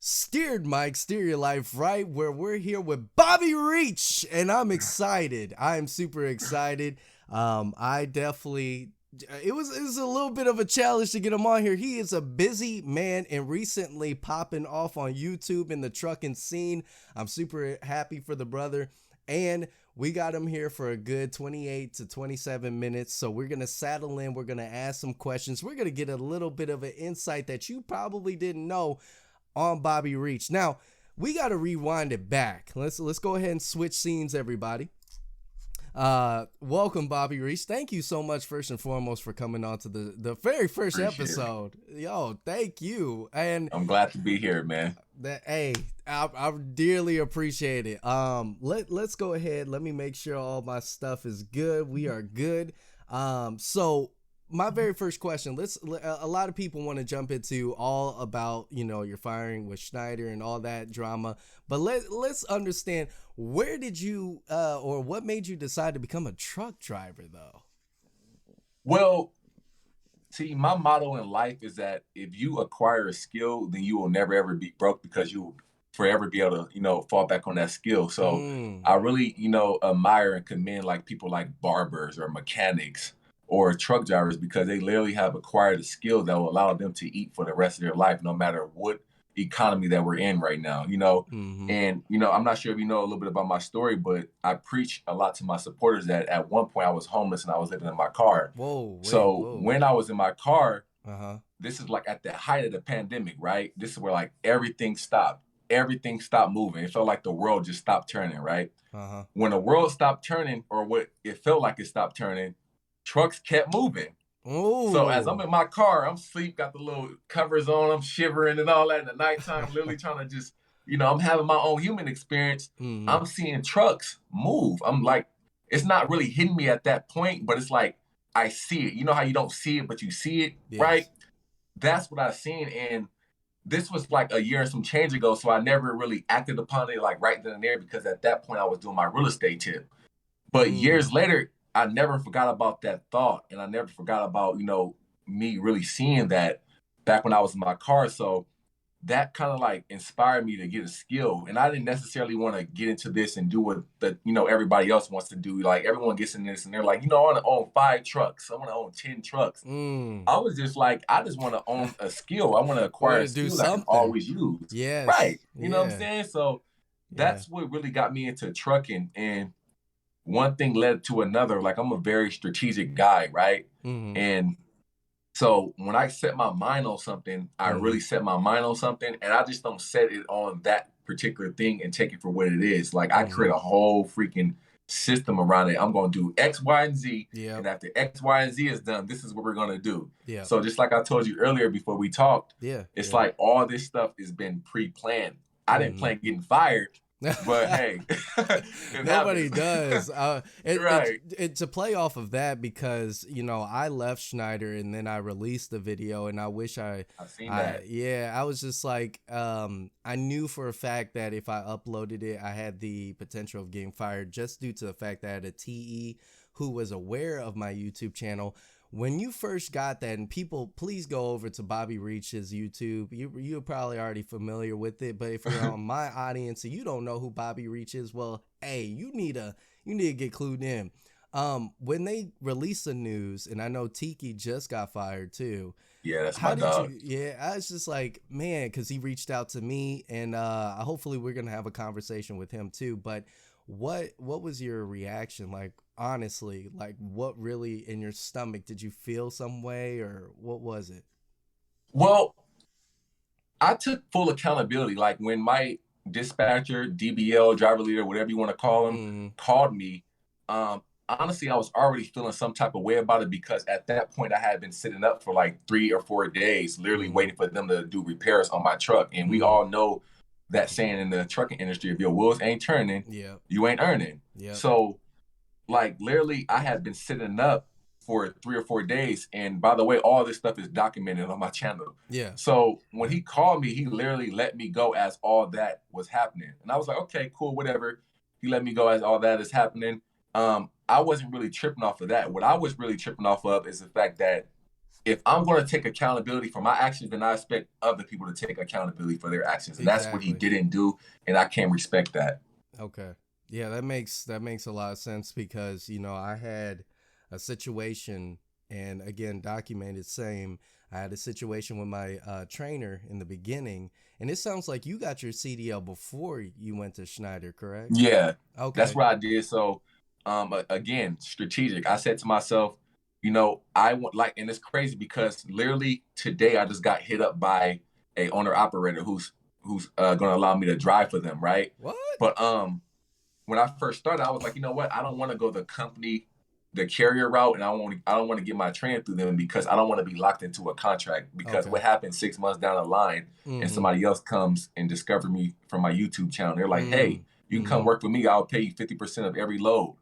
Steered Mike, Steer Your Life Right, where we're here with Bobby Reach, and I'm excited. I am super excited. I definitely, it was a little bit of a challenge to get him on here. He is a busy man and recently popping off on YouTube in the trucking scene. I'm super happy for the brother, and we got him here for a good 28 to 27 minutes. So we're going to saddle in. We're going to ask some questions. We're going to get a little bit of an insight that you probably didn't know on Bobby Reach. Now, we got to rewind it back. Let's go ahead and switch scenes, everybody. Welcome, Bobby Reach. Thank you so much, first and foremost, for coming on to the very first episode. Yo, thank you. And I'm glad to be here, man. I dearly appreciate it. Let's go ahead. Let me make sure all my stuff is good. We are good. So my very first question, a lot of people want to jump into all about, your firing with Schneider and all that drama, but let's understand, where did you, or what made you decide to become a truck driver though? Well, see, my motto in life is that if you acquire a skill, then you will never ever be broke because you will forever be able to, fall back on that skill. So I really, admire and commend like people like barbers or mechanics or truck drivers, because they literally have acquired a skill that will allow them to eat for the rest of their life, no matter what economy that we're in right now, And, I'm not sure if you know a little bit about my story, but I preach a lot to my supporters that at one point I was homeless and I was living in my car. Whoa. When I was in my car, this is like at the height of the pandemic, right? This is where like everything stopped. Everything stopped moving. It felt like the world just stopped turning, right? When the world stopped turning, or what it felt like it stopped turning, trucks kept moving. Ooh. So as I'm in my car, I'm asleep, got the little covers on, I'm shivering and all that in the nighttime, literally trying to just, I'm having my own human experience. I'm seeing trucks move. I'm like, it's not really hitting me at that point, but it's like, I see it. You know how you don't see it, but you see it, Yes. right? That's what I've seen. And this was like a year and some change ago. So I never really acted upon it like right then and there, because at that point I was doing my real estate tip. But years later, I never forgot about that thought, and I never forgot about, me really seeing that back when I was in my car. So that kind of like inspired me to get a skill. And I didn't necessarily want to get into this and do what everybody else wants to do. Like everyone gets in this and they're like, I want to own 5 trucks. I want to own 10 trucks. I was just like, I just want to own a skill. I want to acquire a skill that I can always use. Yes. Right. You know what I'm saying? So that's what really got me into trucking. And one thing led to another. Like, I'm a very strategic guy, right? And so when I set my mind on something, I really set my mind on something, and I just don't set it on that particular thing and take it for what it is. Like, I create a whole freaking system around it. I'm going to do X, Y, and Z. And after X, Y, and Z is done, this is what we're going to do. So just like I told you earlier before we talked, it's like all this stuff has been pre-planned. I didn't plan getting fired. But hey, nobody does. Right. To play off of that, because I left Schneider and then I released the video, and I wish I've seen that. I was just like, I knew for a fact that if I uploaded it, I had the potential of getting fired, just due to the fact that I had a TE who was aware of my YouTube channel. When you first got that, and people, please go over to Bobby Reach's YouTube. You're probably already familiar with it, but if you're on my audience and you don't know who Bobby Reach is, well, hey, you need to get clued in. When they released the news, and I know Tiki just got fired too. Yeah, that's my dog. I was just like, man, because he reached out to me, and hopefully we're gonna have a conversation with him too. But what was your reaction like? Honestly, like, what really in your stomach? Did you feel some way, or what was it? Well, I took full accountability. Like, when my dispatcher, DBL, driver leader, whatever you want to call him, called me, honestly, I was already feeling some type of way about it, because at that point I had been sitting up for like 3 or 4 days, literally waiting for them to do repairs on my truck. And we all know that saying in the trucking industry, if your wheels ain't turning, you ain't earning. So, like, literally, I had been sitting up for 3 or 4 days. And by the way, all this stuff is documented on my channel. So when he called me, he literally let me go as all that was happening. And I was like, okay, cool, whatever. He let me go as all that is happening. I wasn't really tripping off of that. What I was really tripping off of is the fact that if I'm going to take accountability for my actions, then I expect other people to take accountability for their actions. And that's what he Exactly. didn't do. And I can't respect that. Okay. Yeah, that makes a lot of sense because, I had a situation, and again, documented same. I had a situation with my trainer in the beginning, and it sounds like you got your CDL before you went to Schneider, correct? Yeah, that's Okay. what I did. So, again, strategic. I said to myself, I want like, and it's crazy because literally today I just got hit up by a owner operator who's going to allow me to drive for them, right? What? But when I first started, I was like, you know what? I don't want to go the carrier route, and I don't want to get my training through them because I don't want to be locked into a contract. Because Okay. what happens 6 months down the line, and Mm-hmm. somebody else comes and discover me from my YouTube channel, they're like, hey, you can come Mm-hmm. work for me. I'll pay you 50% of every load.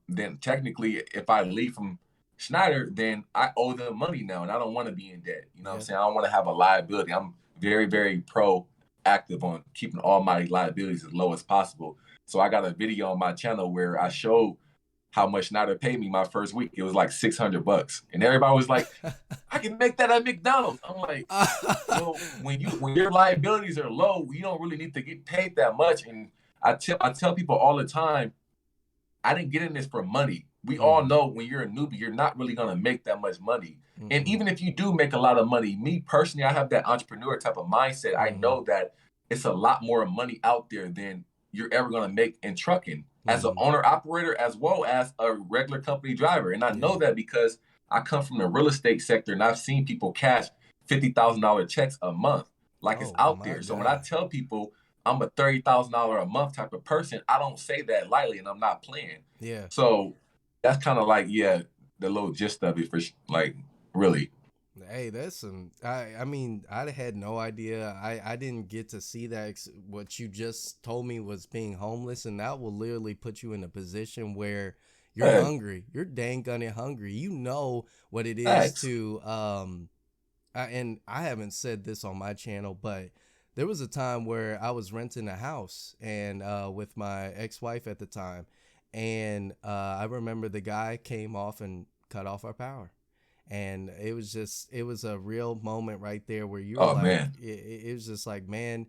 Then technically, if I leave from Schneider, then I owe them money now, and I don't want to be in debt. You know what I'm Yep. saying? I don't want to have a liability. I'm very, very proactive on keeping all my liabilities as low as possible. So I got a video on my channel where I showed how much Schneider paid me my first week. It was like $600, and everybody was like, "I can make that at McDonald's." I'm like, well, when your liabilities are low, you don't really need to get paid that much. And I tell people all the time, I didn't get in this for money. We all Mm-hmm. know when you're a newbie, you're not really gonna make that much money. And Mm-hmm. even if you do make a lot of money, me personally, I have that entrepreneur type of mindset. I Mm-hmm. know that it's a lot more money out there than you're ever gonna make in trucking as an Mm-hmm. owner operator as well as a regular company driver. And I Yeah. know that because I come from the real estate sector and I've seen people cash $50,000 checks a month. Like it's Oh out my there. So when I God. tell people I'm a $30,000 a month type of person, I don't say that lightly, and I'm not playing. Yeah. So that's kind of like, yeah, the little gist of it for like really. Hey, that's some. I mean, I had no idea. I didn't get to see that. What you just told me was being homeless, and that will literally put you in a position where you're Yeah, hungry. You're dang gunning hungry. You know what it is facts. to and I haven't said this on my channel, but there was a time where I was renting a house and with my ex-wife at the time, and I remember the guy came off and cut off our power, and it was a real moment right there where you were Oh like, man, it was just like, man,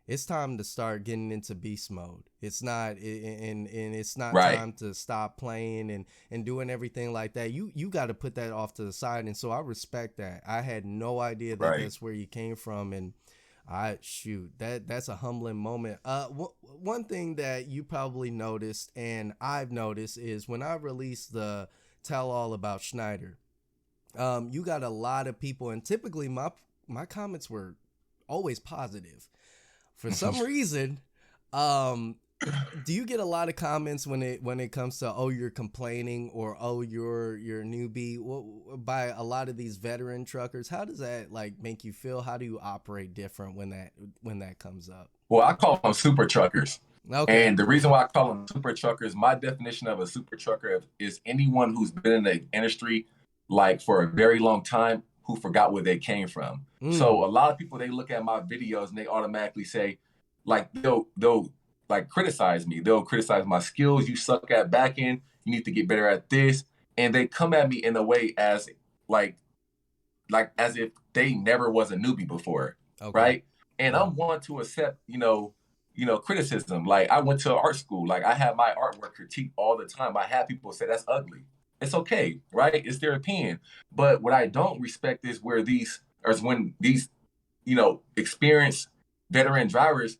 it's time to start getting into beast mode. It's not, and it's not right, time to stop playing and doing everything like that. You got to put that off to the side. And so I respect that. I had no idea that right. that's where you came from, and I shoot that's a humbling moment. One thing that you probably noticed and I've noticed is when I released the tell all about Schneider, you got a lot of people, and typically my comments were always positive. For some reason, um, do you get a lot of comments when it comes to, oh, you're complaining, or oh, you're a newbie, by a lot of these veteran truckers? How does that like make you feel? How do you operate different when that comes up? Well, I call them super truckers. Okay. And the reason why I call them super truckers, my definition of a super trucker is anyone who's been in the industry like for a very long time who forgot where they came from. Mm. So a lot of people, they look at my videos and they automatically say, like they'll like criticize me. They'll criticize my skills. You suck at back end. You need to get better at this. And they come at me in a way as like as if they never was a newbie before, Okay. right? And Yeah. I'm one to accept, criticism. Like I went to art school, like I had my artwork critiqued all the time. I had people say that's ugly. It's okay, right? It's their opinion. But what I don't respect is when these, experienced veteran drivers,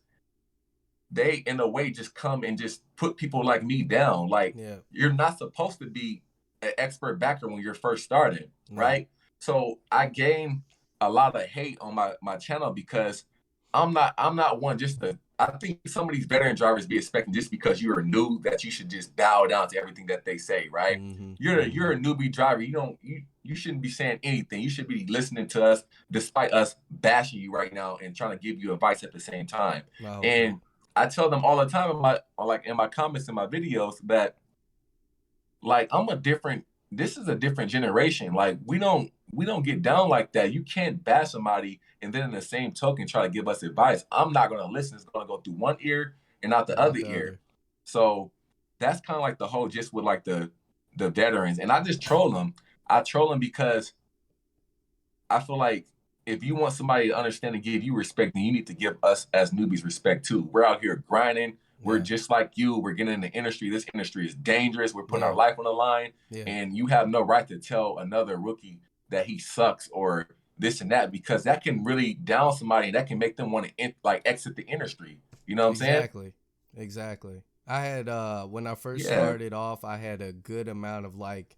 they in a way just come and just put people like me down. Like Yeah. you're not supposed to be an expert backer when you're first starting, No. right? So I gain a lot of hate on my channel because I'm not one just to. I think some of these veteran drivers be expecting just because you're new that you should just bow down to everything that they say, right? Mm-hmm. You're Mm-hmm. a newbie driver. You shouldn't be saying anything. You should be listening to us despite us bashing you right now and trying to give you advice at the same time. Oh, okay. And I tell them all the time in my comments in my videos that like this is a different generation. Like we don't get down like that. You can't bash somebody and then in the same token try to give us advice. I'm not gonna listen. It's gonna go through one ear and out the Not other the ear. other. So that's kind of like the whole just with like the veterans. And I just troll them. I troll them because I feel like if you want somebody to understand and give you respect, then you need to give us as newbies respect too. We're out here grinding. We're Yeah. just like you. We're getting in the industry. This industry is dangerous. We're putting Yeah. our life on the line. Yeah. And you have no right to tell another rookie that he sucks or this and that, because that can really down somebody and that can make them want to like exit the industry. You know what I'm saying? Exactly. I had when I first Yeah. started off, I had a good amount of like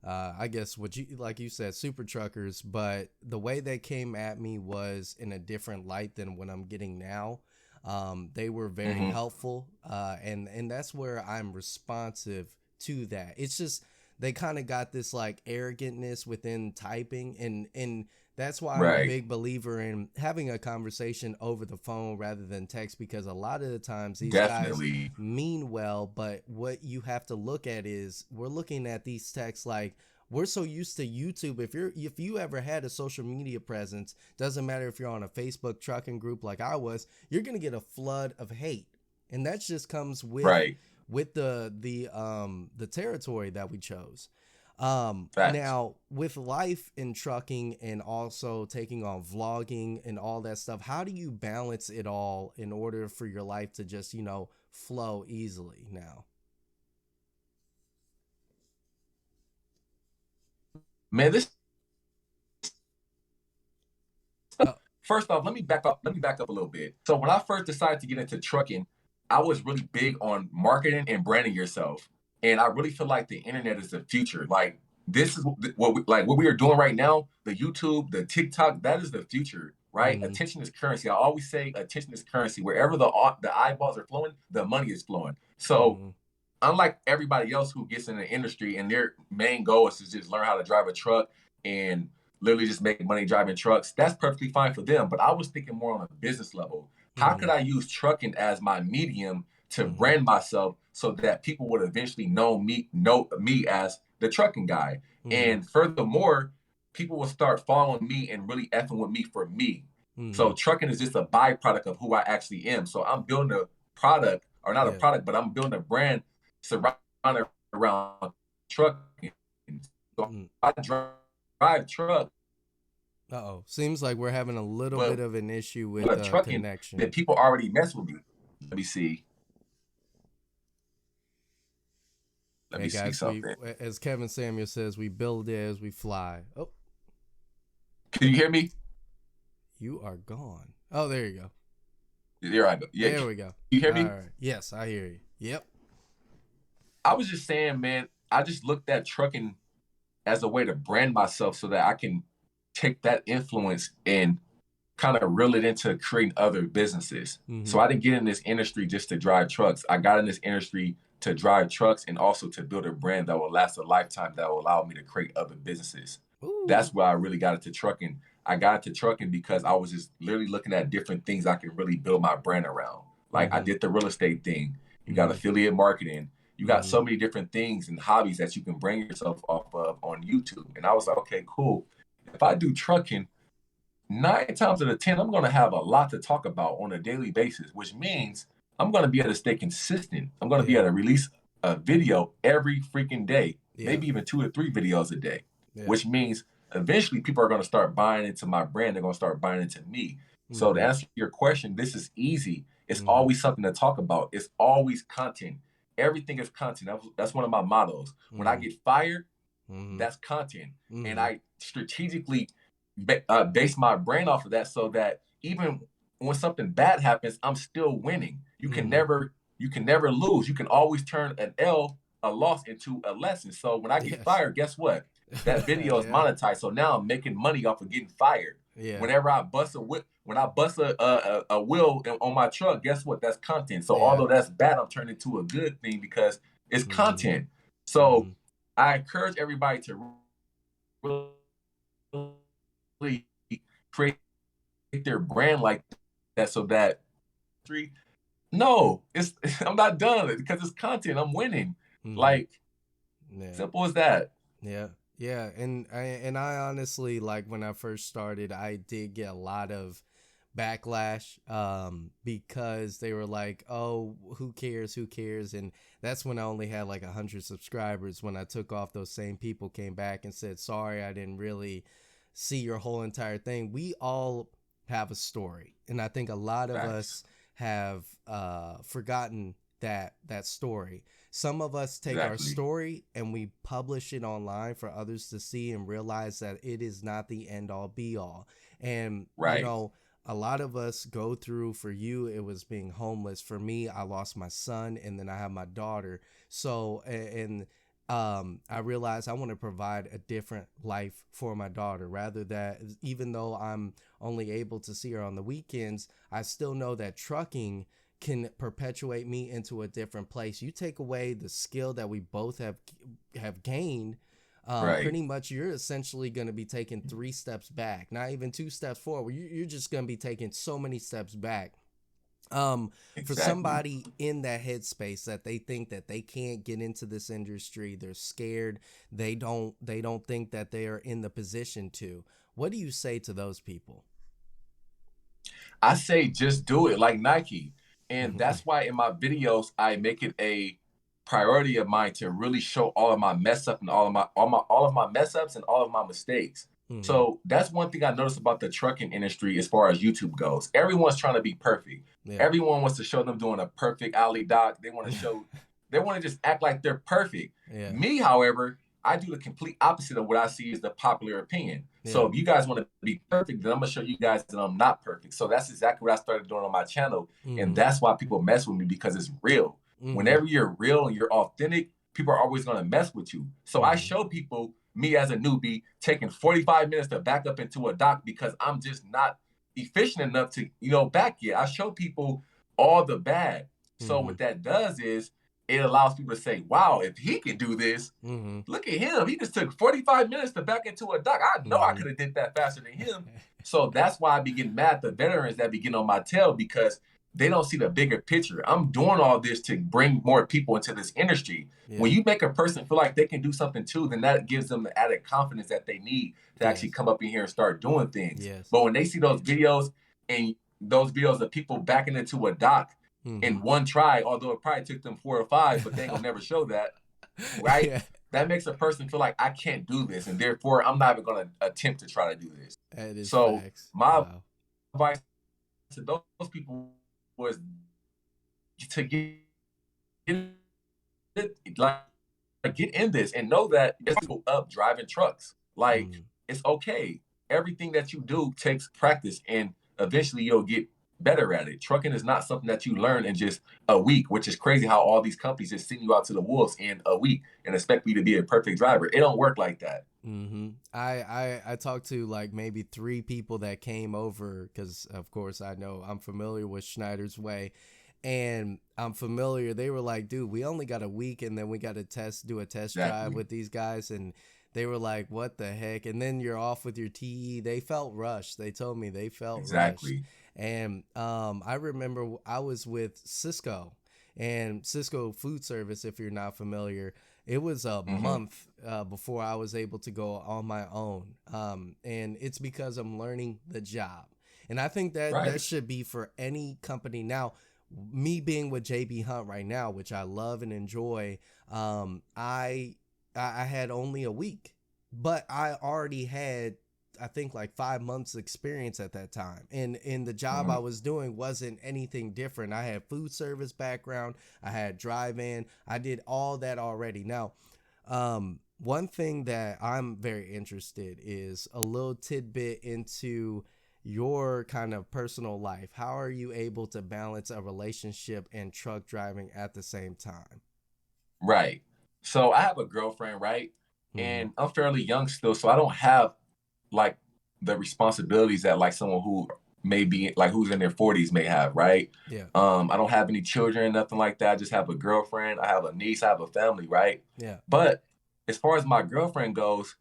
I guess what you like you said, super truckers, but the way they came at me was in a different light than what I'm getting now. They were very Mm-hmm. helpful, and that's where I'm responsive to that. It's just they kind of got this like arrogantness within typing, and that's why I'm a Right. big believer in having a conversation over the phone rather than text, because a lot of the times these guys Definitely. mean well, but what you have to look at is we're looking at these texts like we're so used to YouTube. If you ever had a social media presence, doesn't matter if you're on a Facebook trucking group like I was, you're gonna get a flood of hate, and that just comes Right. with the territory that we chose. Facts. Now with life in trucking and also taking on vlogging and all that stuff, how do you balance it all in order for your life to just, flow easily now? Man, this Oh, first off, let me back up. Let me back up a little bit. So when I first decided to get into trucking, I was really big on marketing and branding yourself, and I really feel like the internet is the future. Like this is what we are doing right now. The YouTube, the TikTok, that is the future, right? mm, Attention is currency. I always say attention is currency. Wherever the eyeballs are flowing, the money is flowing. So mm, unlike everybody else who gets in the industry and their main goal is to just learn how to drive a truck and literally just make money driving trucks, that's perfectly fine for them. But I was thinking more on a business level. How could mm, I use trucking as my medium to mm, brand myself so that people would eventually know me as the trucking guy? mm, And furthermore, people will start following me and really effing with me for me. So mm, trucking is just a byproduct of who I actually am. So I'm building a product, or not a yeah. product, but I'm building a brand surrounded around trucking. So Mm. I drive truck, Uh-oh. Seems like we're having a little bit but of an issue with but trucking, connection. then people already mess with me. Let me see. Let Hey me see guys, we something. as Kevin Samuel says, we build it as we fly. Oh, Can you hear me? you are gone. Oh, there you go. There I go. Yeah, There can we go. you hear All me? right. Yes, I hear you. Yep. I was just saying, man, I just looked at trucking as a way to brand myself so that I can take that influence and kind of reel it into creating other businesses. Mm-hmm. So I didn't get in this industry just to drive trucks. I got in this industry to drive trucks and also to build a brand that will last a lifetime, that will allow me to create other businesses. Ooh. That's where I really got into trucking. I got into trucking because I was just literally looking at different things I could really build my brand around. Like I Mm-hmm. did the real estate thing. You got Mm-hmm. affiliate marketing. You got Mm-hmm. so many different things and hobbies that you can bring yourself off of on YouTube. And I was like, okay, cool. If I do trucking, 9 times out of 10, I'm going to have a lot to talk about on a daily basis, which means I'm going to be able to stay consistent. I'm going to be Yeah. able to release a video every freaking day, Yep. maybe even 2 to 3 videos a day, Yeah. which means eventually people are going to start buying into my brand. They're going to start buying into me. So to Mm-hmm. answer your question, this is easy. It's Mm-hmm. always something to talk about. It's always content. Everything is content. That's one of my mottos. When I Mm-hmm. get fired, Mm-hmm. that's content. And Mm-hmm. I strategically base my brain off of that so that even when something bad happens, I'm still winning. Mm-hmm. You can never lose. You can always turn a loss into a lesson. So when I get Yes. fired, guess what? That video is Yeah. monetized. So now I'm making money off of getting fired. Yeah. Whenever I bust a whip, when I bust a wheel on my truck, guess what? That's content. So Yeah. although that's bad, I'm turning into a good thing because it's Mm-hmm. content. So Mm-hmm. I encourage everybody to really create their brand like that so that no, it's I'm not done because it's content. I'm winning. Mm-hmm. Like Yeah. simple as that. Yeah. Yeah. And I honestly, like, when I first started, I did get a lot of backlash because they were like, oh, who cares, and that's when I only had like 100 subscribers. When I took off, those same people came back and said, sorry, I didn't really see your whole entire thing. We all have a story, and I think a lot of Facts. us have forgotten that story. Some of us take our Exactly. story and we publish it online for others to see and realize that it is not the end all be all. And you Right. know, a lot of us go through, for you it was being homeless. For me, I lost my son and then I have my daughter. So and I realized I want to provide a different life for my daughter, rather that even though I'm only able to see her on the weekends, I still know that trucking can perpetuate me into a different place. You take away the skill that we both have gained, Right. pretty much you're essentially going to be taking 3 steps back, not even 2 steps forward. You're just going to be taking so many steps back. For Exactly. somebody in that headspace that they think that they can't get into this industry, they're scared, they don't think that they are in the position to. What do you say to those people? I say just do it like Nike. And Mm-hmm. that's why in my videos I make it a priority of mine to really show all of my mess up and all of my mess ups and all of my mistakes. Mm-hmm. So that's one thing I noticed about the trucking industry as far as YouTube goes. Everyone's trying to be perfect. Yeah. Everyone wants to show them doing a perfect alley doc. They want to just act like they're perfect. Yeah. Me, however, I do the complete opposite of what I see as the popular opinion. So Yeah. if you guys want to be perfect, then I'm gonna show you guys that I'm not perfect. So that's exactly what I started doing on my channel, and Mm-hmm. that's why people mess with me, because it's real. Mm-hmm. Whenever you're real and you're authentic, people are always gonna mess with you. So I Mm-hmm. show people me as a newbie taking 45 minutes to back up into a dock because I'm just not efficient enough to back yet. I show people all the bad. So Mm-hmm. what that does is it allows people to say, wow, if he can do this, Mm-hmm. look at him. He just took 45 minutes to back into a dock. I know I Mm-hmm. could have did that faster than him. So that's why I be getting mad at the veterans that be getting on my tail, because they don't see the bigger picture. I'm doing all this to bring more people into this industry. When Yeah. you make a person feel like they can do something too, then that gives them the added confidence that they need to actually Yes. come up in here and start doing things. Yes. But when they see those videos, and those videos of people backing into a dock Mm-hmm. in one try, although it probably took them 4 or 5, but they ain't gonna never show that, right? Yeah. That makes a person feel like I can't do this, and therefore I'm not even going to attempt to try to do this. That is So facts. my Wow. advice to those people was to like get in this and know that there's people up driving trucks. Like, Mm-hmm. it's okay. Everything that you do takes practice, and eventually you'll get better at it. Trucking is not something that you learn in just a week, which is crazy how all these companies just send you out to the wolves in a week and expect you to be a perfect driver. It don't work like that. Mm-hmm. I talked to like maybe 3 people that came over because of course I know I'm familiar with Schneider's Way, and I'm familiar. They were like, dude, we only got a week and then we got to do a test drive Exactly. with these guys, and they were like, what the heck? And then you're off with your TE. They felt rushed. They told me they felt rushed. Exactly. And I remember I was with Cisco, and Cisco Food Service, if you're not familiar. It was a Hmm. month before I was able to go on my own. And it's because I'm learning the job. And I think that that Right. should be for any company. Now, me being with JB Hunt right now, which I love and enjoy, I had only a week, but I already had, I think, like 5 months experience at that time. And the job Hmm. I was doing wasn't anything different. I had food service background, I had drive-in, I did all that already. Now, one thing that I'm very interested is a little tidbit into your kind of personal life. How are you able to balance a relationship and truck driving at the same time? Right. So I have a girlfriend, right? Mm-hmm. And I'm fairly young still, so I don't have like the responsibilities that like someone who may be like who's in their 40s may have, right? Yeah. I don't have any children, nothing like that. I just have a girlfriend. I have a niece. I have a family, right? Yeah. But as far as my girlfriend goes,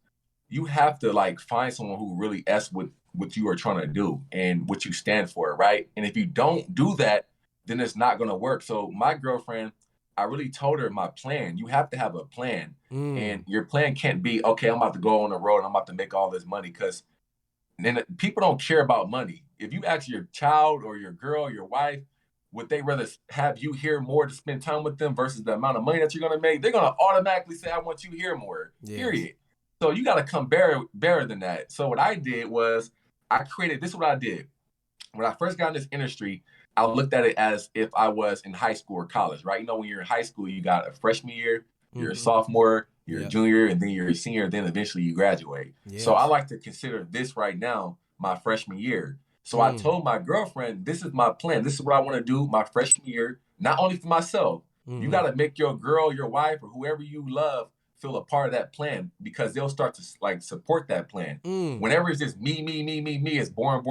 you have to like find someone who really s with what you are trying to do and what you stand for, right? And if you don't do that, then it's not going to work. So my girlfriend, I really told her my plan. You have to have a plan, and Mm. your plan can't be, okay, I'm about to go on the road and I'm about to make all this money, because then people don't care about money. If you ask your child or your girl, your wife, would they rather have you here more to spend time with them versus the amount of money that you're going to make? They're going to automatically say, I want you here more, Yes. period. So you got to come better than that. So what I did was this is what I did. When I first got in this industry, I looked at it as if I was in high school or college, right? You know, when you're in high school, you got a freshman year, you're a sophomore, you're a junior, and then you're a senior, then eventually you graduate. Yes. So I like to consider this right now my freshman year. So I told my girlfriend, this is my plan. This is what I want to do my freshman year, not only for myself. You got to make your girl, your wife, or whoever you love feel a part of that plan, because they'll start to like support that plan. Whenever it's just me, it's boring.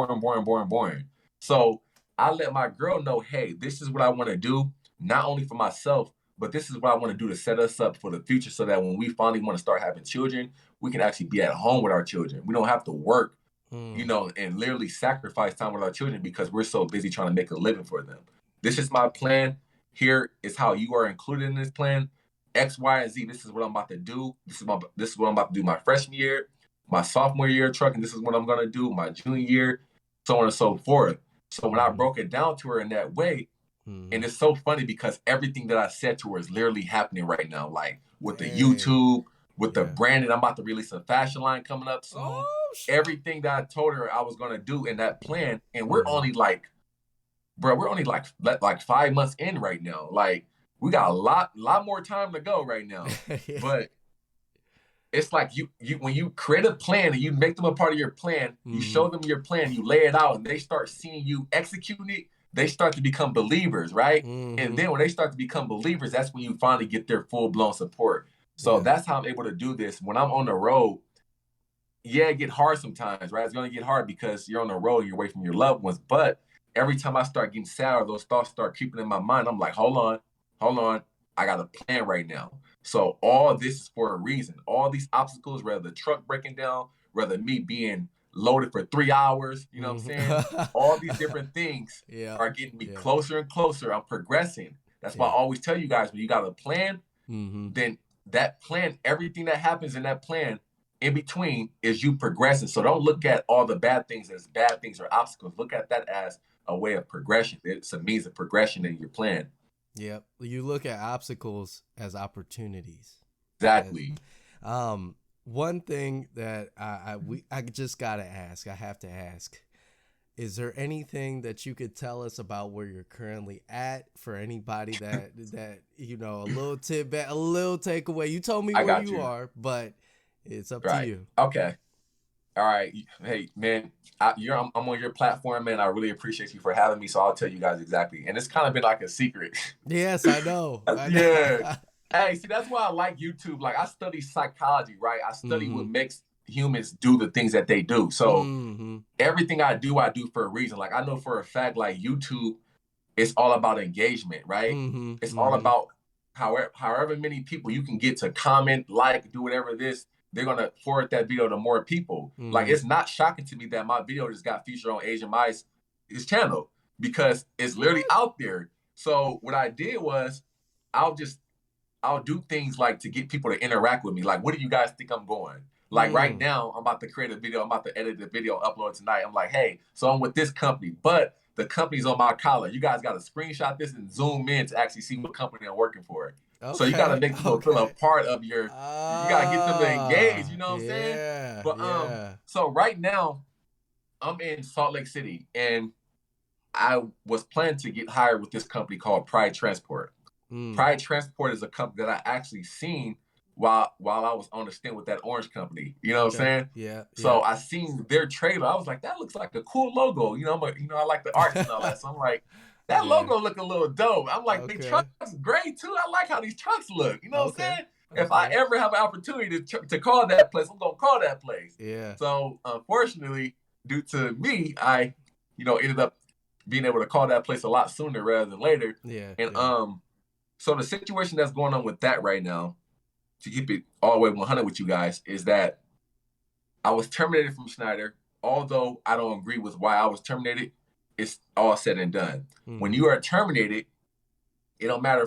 So I let my girl know, hey, this is what I want to do, not only for myself, but this is what I want to do to set us up for the future, so that when we finally want to start having children, we can actually be at home with our children. We don't have to work, you know, and literally sacrifice time with our children because we're so busy trying to make a living for them. This is my plan. Here is how you are included in this plan. X, Y, and Z. This is what I'm about to do. This is what I'm about to do my freshman year, my sophomore year of trucking. This is what I'm going to do my junior year, so on and so forth. So when I broke it down to her in that way, and it's so funny because everything that I said to her is literally happening right now, like with the YouTube, with the branding. I'm about to release a fashion line coming up soon. Everything that I told her I was going to do in that plan, and we're only like, we're only like 5 months in right now. Like, we got a lot more time to go right now. But it's like you when you create a plan and you make them a part of your plan, you show them your plan, you lay it out, and they start seeing you execute it, they start to become believers, right? And then when they start to become believers, that's when you finally get their full-blown support. So that's how I'm able to do this. When I'm on the road, it get hard sometimes, right? It's going to get hard because you're on the road, you're away from your loved ones. But every time I start getting sad or those thoughts start creeping in my mind, I'm like, hold on. I got a plan right now. So all this is for a reason. All these obstacles, whether the truck breaking down, whether me being loaded for 3 hours, you know what I'm saying? All these different things are getting me closer and closer. I'm progressing. That's why I always tell you guys, when you got a plan, then that plan, everything that happens in that plan in between is you progressing. So don't look at all the bad things as bad things or obstacles. Look at that as a way of progression. It's a means of progression in your plan. Yep. You look at obstacles as opportunities. Exactly. One thing that I just gotta ask, I have to ask, is there anything that you could tell us about where you're currently at for anybody that you know, a little tidbit, a little takeaway? You told me where you are, but it's up to you. Okay. All right. Hey, man, I'm on your platform, man. I really appreciate you for having me. So I'll tell you guys exactly. And it's kind of been like a secret. Yes, I know. Yeah. Hey, see, that's why I like YouTube. Like, I study psychology, right? I study what makes humans do the things that they do. So everything I do for a reason. Like, I know for a fact, like, YouTube, it's all about engagement, right? It's all about however many people you can get to comment, like, do whatever this. They're going to forward that video to more people. Like, it's not shocking to me that my video just got featured on Asian Mai's his channel, because it's literally out there. So what I did was I'll do things like to get people to interact with me. Like, what do you guys think I'm going? Like right now, I'm about to create a video. I'm about to edit the video, upload tonight. I'm like, hey, so I'm with this company, but the company's on my collar. You guys got to screenshot this and zoom in to actually see what company I'm working for. Okay, so you got to make people feel a part of your, you got to get them to engage, you know what I'm saying? But so right now, I'm in Salt Lake City, and I was planning to get hired with this company called Pride Transport. Pride Transport is a company that I actually seen while I was on the stint with that orange company. You know what I'm saying? Yeah. So I seen their trailer. I was like, that looks like a cool logo. You know, I like the arts and all that. So I'm like, that logo look a little dope. I'm like, the truck's great too. I like how these trucks look. You know what I'm saying? If I ever have an opportunity to call that place, I'm gonna call that place. Yeah. So unfortunately, due to me, I, ended up being able to call that place a lot sooner rather than later. Yeah. And so the situation that's going on with that right now, to keep it all the way 100 with you guys, is that I was terminated from Schneider. Although I don't agree with why I was terminated, it's all said and done. When you are terminated, it don't matter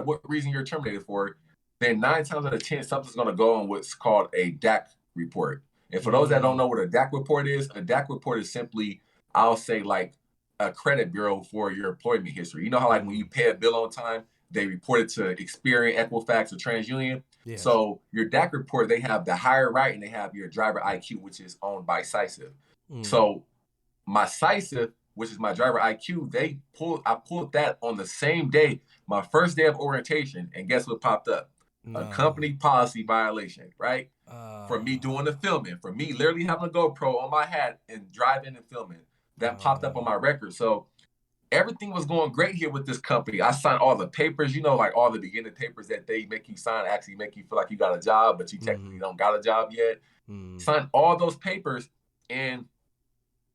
what reason you're terminated for, then 9 times out of 10, something's going to go on what's called a DAC report. And for those that don't know what a DAC report is simply, I'll say, like a credit bureau for your employment history. You know how, like, when you pay a bill on time, they reported to Experian, Equifax, or TransUnion. Yes. So your DAC report, they have the higher right and they have your driver IQ, which is owned by Decisive. So my Decisive, which is my driver IQ, I pulled that on the same day, my first day of orientation, and guess what popped up? A company policy violation, right? For me doing the filming, for me literally having a GoPro on my hat and driving and filming. That popped up on my record. So everything was going great here with this company. I signed all the papers, like all the beginning papers that they make you sign, actually make you feel like you got a job, but you technically don't got a job yet. Signed all those papers, and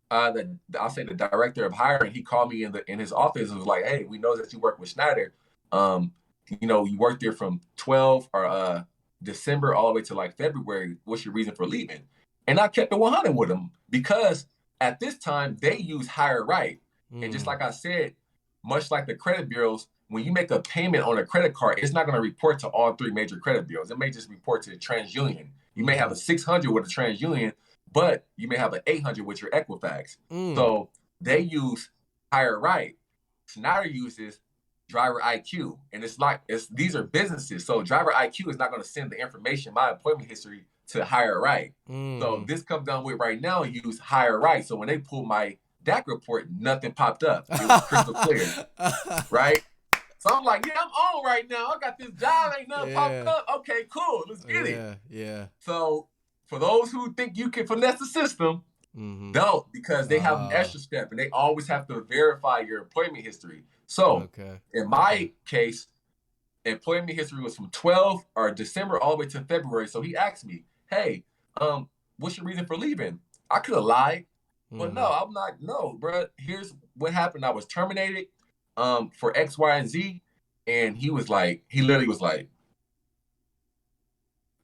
I'll say the director of hiring, he called me in his office and was like, "Hey, we know that you work with Schneider. You worked there from 12 or December all the way to like February. What's your reason for leaving?" And I kept it 100 with him because at this time they use higher right. And just like I said, much like the credit bureaus, when you make a payment on a credit card, it's not going to report to all three major credit bureaus. It may just report to TransUnion. You may have a 600 with a TransUnion, but you may have an 800 with your Equifax. So they use higher right. Schneider uses driver IQ. And these are businesses. So driver IQ is not going to send the information, my employment history, to higher right. So this comes down with right now, use higher right. So when they pull my DAC report, nothing popped up. It was crystal clear, right? So I'm like, yeah, I'm on right now. I got this job, ain't nothing popped up. Okay, cool, let's get it. Yeah. So for those who think you can finesse the system, don't, because they have an extra step, and they always have to verify your employment history. So in my case, employment history was from 12 or December all the way to February. So he asked me, "Hey, what's your reason for leaving?" I could have lied. But no, I'm not. No, bro. Here's what happened. I was terminated for X, Y, and Z. And he literally was like,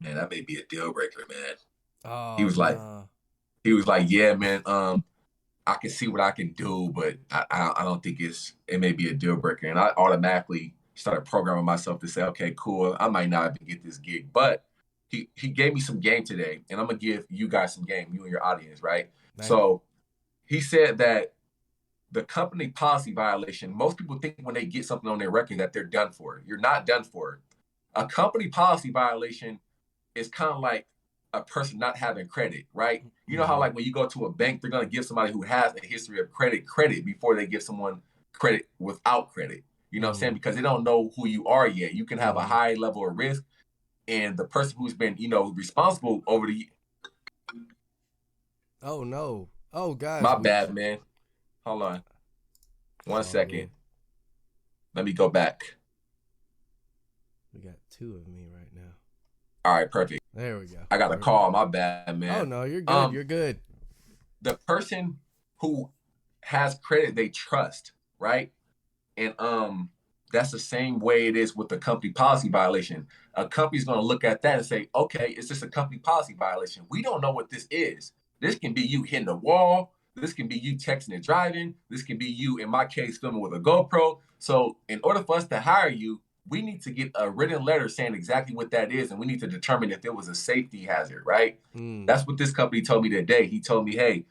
"Man, that may be a deal breaker, man." He was like, "Yeah, man, I can see what I can do, but I don't think it may be a deal breaker." And I automatically started programming myself to say, okay, cool, I might not even get this gig. But he gave me some game today, and I'm going to give you guys some game, you and your audience, right? Nice. So he said that the company policy violation, most people think when they get something on their record that they're done for. You're not done for. A company policy violation is kind of like a person not having credit, right? You know how like when you go to a bank, they're going to give somebody who has a history of credit before they give someone credit without credit. You know what I'm saying? Because they don't know who you are yet. You can have a high level of risk, and the person who's been, responsible over the... Oh, no. Oh, God. My bad, man. Hold on. One second. Let me go back. We got two of me right now. All right, perfect. There we go. I got a call. My bad, man. Oh, no, you're good. You're good. The person who has credit, they trust, right? And that's the same way it is with the company policy violation. A company's going to look at that and say, okay, it's just a company policy violation. We don't know what this is. This can be you hitting the wall. This can be you texting and driving. This can be you, in my case, filming with a GoPro. So in order for us to hire you, we need to get a written letter saying exactly what that is, and we need to determine if it was a safety hazard, right? That's what this company told me today. He told me, hey,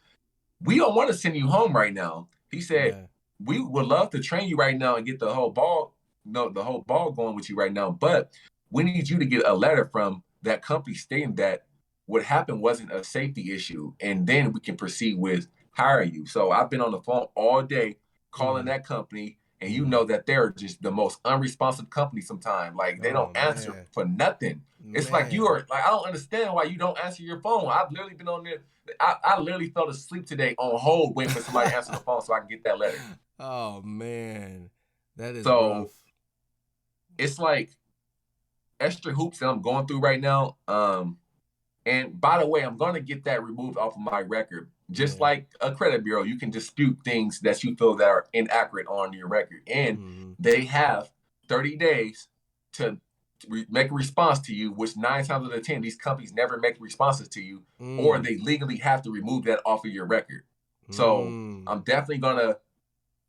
we don't want to send you home right now. He said, we would love to train you right now and get the whole ball going with you right now, but we need you to get a letter from that company stating that what happened wasn't a safety issue, and then we can proceed with hiring you. So I've been on the phone all day calling that company, and you know that they're just the most unresponsive company sometimes. Like, they don't answer for nothing. It's like you are, like, I don't understand why you don't answer your phone. I've literally been on there. I literally fell asleep today on hold waiting for somebody to answer the phone so I can get that letter. Oh, man. That is rough. So it's like extra hoops that I'm going through right now. And by the way, I'm going to get that removed off of my record. Just like a credit bureau, you can dispute things that you feel that are inaccurate on your record. And they have 30 days to make a response to you, which 9 times out of 10, these companies never make responses to you, or they legally have to remove that off of your record. So I'm definitely going to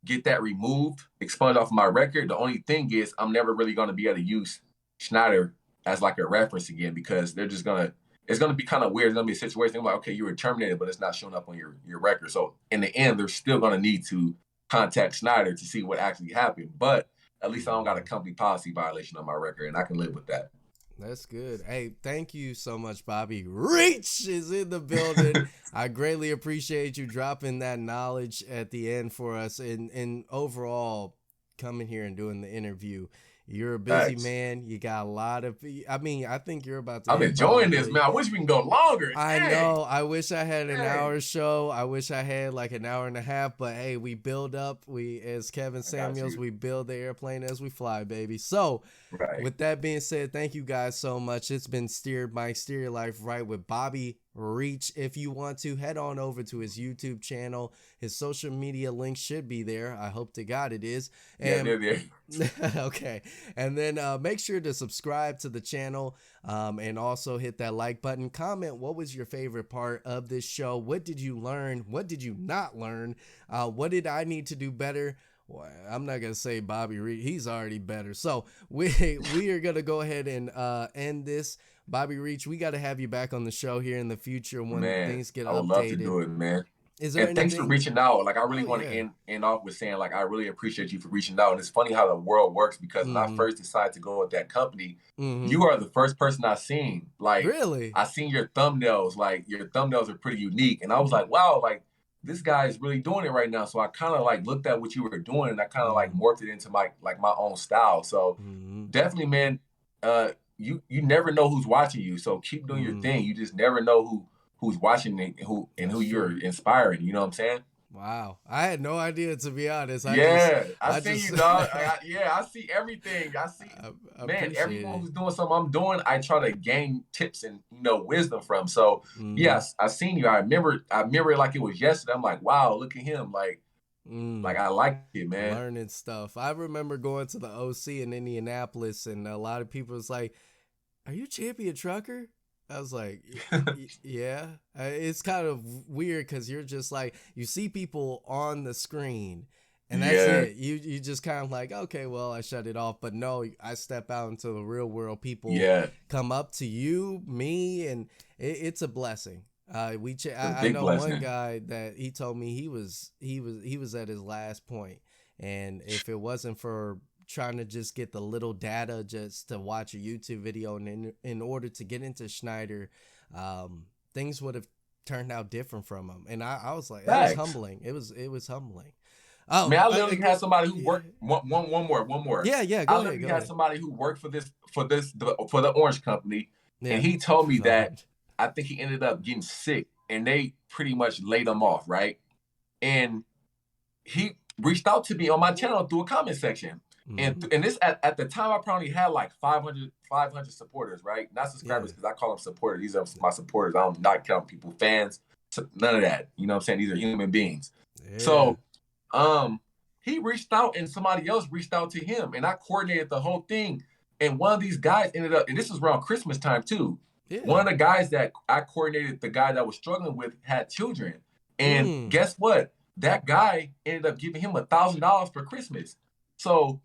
get that removed, expunged off of my record. The only thing is I'm never really going to be able to use Schneider as like a reference again, because they're just going to, it's going to be kind of weird. It's going to be a situation like, okay, you were terminated, but it's not showing up on your record. So in the end, they're still going to need to contact Schneider to see what actually happened. But at least I don't got a company policy violation on my record, and I can live with that. That's good. Hey, thank you so much, Bobby. Reach is in the building. I greatly appreciate you dropping that knowledge at the end for us, and overall coming here and doing the interview. You're a busy man. You got a lot of. I mean, I think you're about to. I'm enjoying this, man. I wish we can go longer. I know. I wish I had an hour show. I wish I had like an hour and a half. But hey, we build up. We, as Kevin Samuels, we build the airplane as we fly, baby. So, with that being said, thank you guys so much. It's been Steered by Steer Your Life Right with Bobby Reach. If you want to, head on over to his YouTube channel. His social media link should be there. I hope to God it is. And, okay. And then make sure to subscribe to the channel, and also hit that like button. Comment what was your favorite part of this show. What did you learn? What did you not learn? What did I need to do better? Well, I'm not gonna say Bobby Reach. He's already better. So we are gonna go ahead and end this. Bobby Reach, we got to have you back on the show here in the future when things get updated. I would love to do it, man. Is there anything? Thanks for reaching out. Like, I really want to end off with saying, like, I really appreciate you for reaching out. And it's funny how the world works, because when I first decided to go with that company, you are the first person I seen. Like, really? I seen your thumbnails. Like, your thumbnails are pretty unique. And I was like, wow, like, this guy is really doing it right now. So I kind of like looked at what you were doing, and I kind of like morphed it into my own style. So definitely, man, you never know who's watching you. So keep doing your thing. You just never know who's watching and who you're inspiring. You know what I'm saying? Wow. I had no idea, to be honest. I see you, dog. I see everything. I see, man, everyone who's doing something I'm doing, I try to gain tips and, wisdom from. So, yes, I seen you. I remember it like it was yesterday. I'm like, wow, look at him. Like I like it, man. Learning stuff. I remember going to the OC in Indianapolis, and a lot of people was like, are you Champion Trucker? I was like, yeah. It's kind of weird, because you're just like, you see people on the screen, and that's it. You just kind of like, okay, well, I shut it off. But no, I step out into the real world. People come up to you, me, and it's a blessing. I know one guy that he told me he was at his last point, and if it wasn't for trying to just get the little data just to watch a YouTube video, and in order to get into Schneider, things would have turned out different from him. And I was like, that was humbling. It was humbling. Oh, man, I literally had somebody who worked one more. Yeah. I literally had somebody who worked for the Orange Company, and he told me that I think he ended up getting sick, and they pretty much laid him off, right? And he reached out to me on my channel through a comment section. And this at the time, I probably had like 500 supporters, right? Not subscribers, because I call them supporters. These are my supporters. I don't not count people fans. None of that. You know what I'm saying? These are human beings. Yeah. So he reached out, and somebody else reached out to him, and I coordinated the whole thing. And one of these guys ended up, and this was around Christmas time too. Yeah. One of the guys that I coordinated, the guy that I was struggling with, had children. And guess what? That guy ended up giving him $1,000 for Christmas. So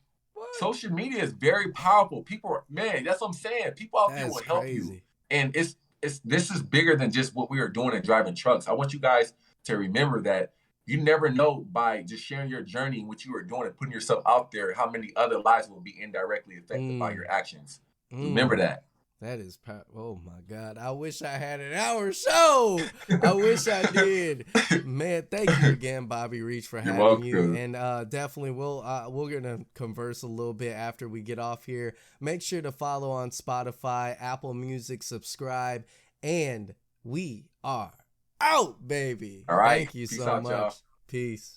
social media is very powerful. People that's what I'm saying. People out there will help you. And this is bigger than just what we are doing and driving trucks. I want you guys to remember that you never know, by just sharing your journey and what you are doing and putting yourself out there, how many other lives will be indirectly affected by your actions. Remember that. That is, oh my God. I wish I had an hour show. I wish I did. Man, thank you again, Bobby Reach, for having you. And definitely we're going to converse a little bit after we get off here. Make sure to follow on Spotify, Apple Music, subscribe, and we are out, baby. All right. Thank you so much. Y'all. Peace.